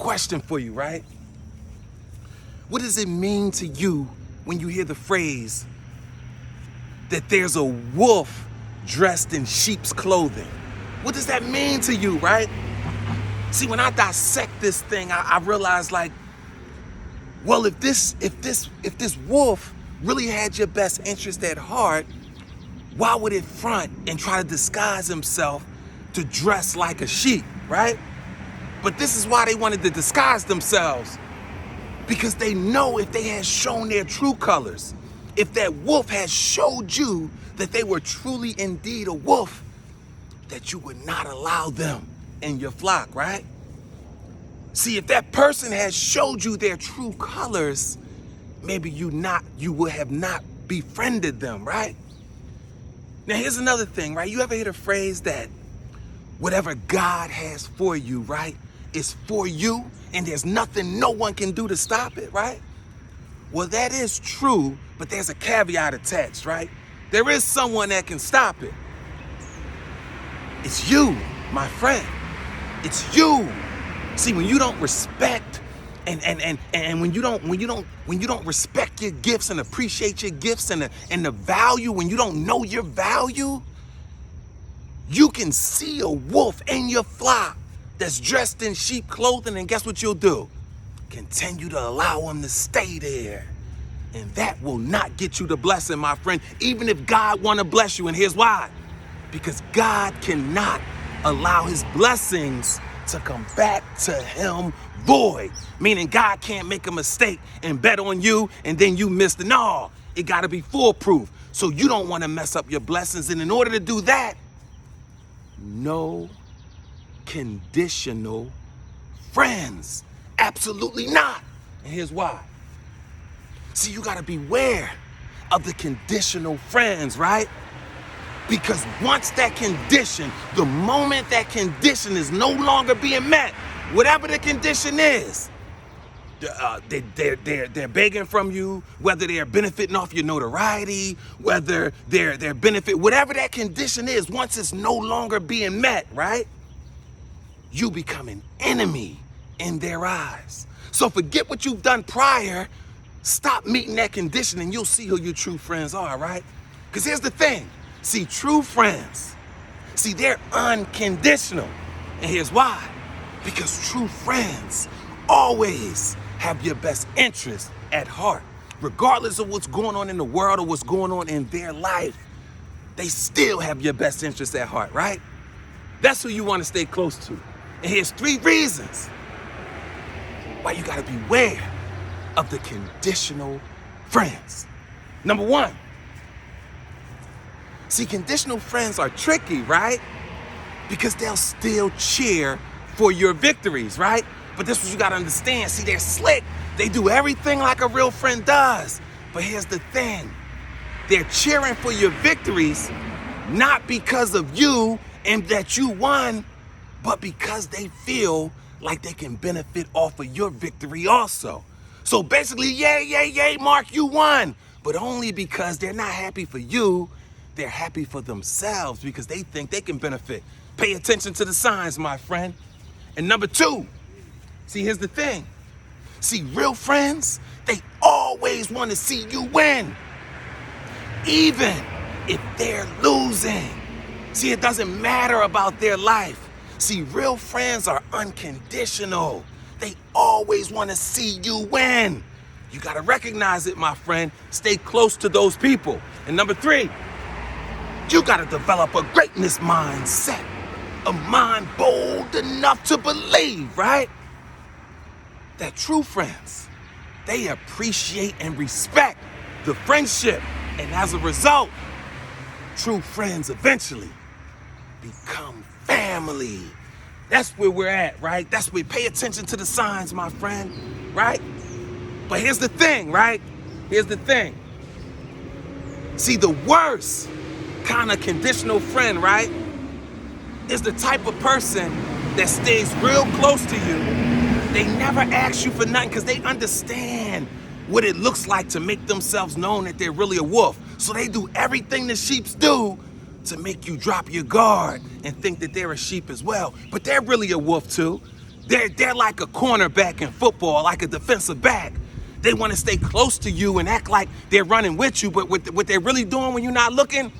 question for you, right? What does it mean to you when you hear the phrase that there's a wolf dressed in sheep's clothing? What does that mean to you, right? See, when I dissect this thing, I realize, like, well, if this wolf really had your best interest at heart, why would it front and try to disguise himself to dress like a sheep, right? But this is why they wanted to disguise themselves, because they know if they had shown their true colors, if that wolf had showed you that they were truly indeed a wolf, that you would not allow them in your flock, right? See, if that person had showed you their true colors, maybe you would have not befriended them, right? Now, here's another thing, right? You ever hear the phrase that whatever God has for you, right, is for you, and there's nothing no one can do to stop it, right? Well, that is true, but there's a caveat attached, right? There is someone that can stop it. It's you, my friend. It's you. See, when you don't respect and when you don't respect your gifts and appreciate your gifts and the value, when you don't know your value, you can see a wolf in your flock that's dressed in sheep clothing, and guess what you'll do? Continue to allow him to stay there. And that will not get you the blessing, my friend, even if God want to bless you. And here's why. Because God cannot allow his blessings to come back to him void. Meaning God can't make a mistake and bet on you and then you miss the no. It got to be foolproof. So you don't want to mess up your blessings. And in order to do that, no conditional friends. Absolutely not. And here's why. See, you got to beware of the conditional friends, right? Because once that condition, the moment that condition is no longer being met, whatever the condition is, they're begging from you, whether they're benefiting off your notoriety, whether they're benefit, whatever that condition is, once it's no longer being met, right? You become an enemy in their eyes. So forget what you've done prior. Stop meeting that condition and you'll see who your true friends are, right? Because here's the thing. See, true friends, they're unconditional. And here's why. Because true friends always have your best interest at heart. Regardless of what's going on in the world or what's going on in their life, they still have your best interest at heart, right? That's who you want to stay close to. And here's 3 reasons why you got to beware of the conditional friends. Number 1, see, conditional friends are tricky, right? Because they'll still cheer for your victories, right? But this is what you gotta understand. See, they're slick. They do everything like a real friend does. But here's the thing. They're cheering for your victories, not because of you and that you won, but because they feel like they can benefit off of your victory also. So basically, yay, Mark, you won. But only because they're not happy for you, they're happy for themselves because they think they can benefit. Pay attention to the signs, my friend. And number 2, see, here's the thing. See, real friends, they always want to see you win, even if they're losing. See, it doesn't matter about their life. See, real friends are unconditional. They always want to see you win. You got to recognize it, my friend. Stay close to those people. And number 3, you got to develop a greatness mindset, a mind bold enough to believe, right? That true friends, they appreciate and respect the friendship. And as a result, true friends eventually become family. That's where we're at, right? That's where we pay attention to the signs, my friend, right? But here's the thing, right? Here's the thing. See, the worst kind of conditional friend, right, is the type of person that stays real close to you. They never ask you for nothing because they understand what it looks like to make themselves known that they're really a wolf. So they do everything the sheeps do to make you drop your guard and think that they're a sheep as well. But they're really a wolf too. They're like a cornerback in football, like a defensive back. They want to stay close to you and act like they're running with you, but what they're really doing when you're not looking,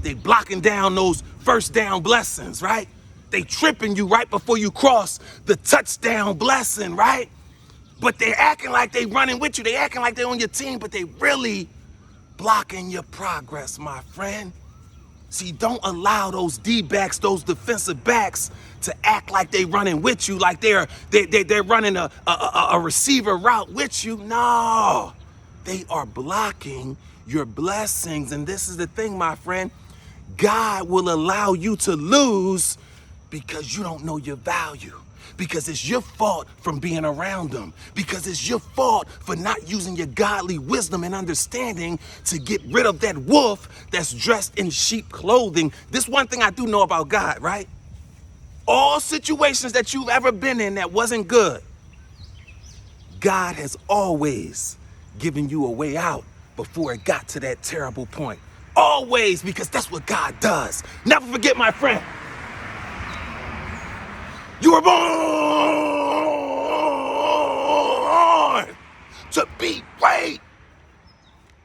they blocking down those first down blessings, right? They tripping you right before you cross the touchdown blessing, right? But they're acting like they running with you. They acting like they're on your team, but they really blocking your progress, my friend. See, don't allow those D-backs, those defensive backs, to act like they running with you, like they're running a receiver route with you. No, they are blocking your blessings. And this is the thing, my friend. God will allow you to lose because you don't know your value. Because it's your fault from being around them. Because it's your fault for not using your godly wisdom and understanding to get rid of that wolf that's dressed in sheep clothing. This one thing I do know about God, right? All situations that you've ever been in that wasn't good, God has always given you a way out before it got to that terrible point. Always, because that's what God does. Never forget, my friend. You were born to be great.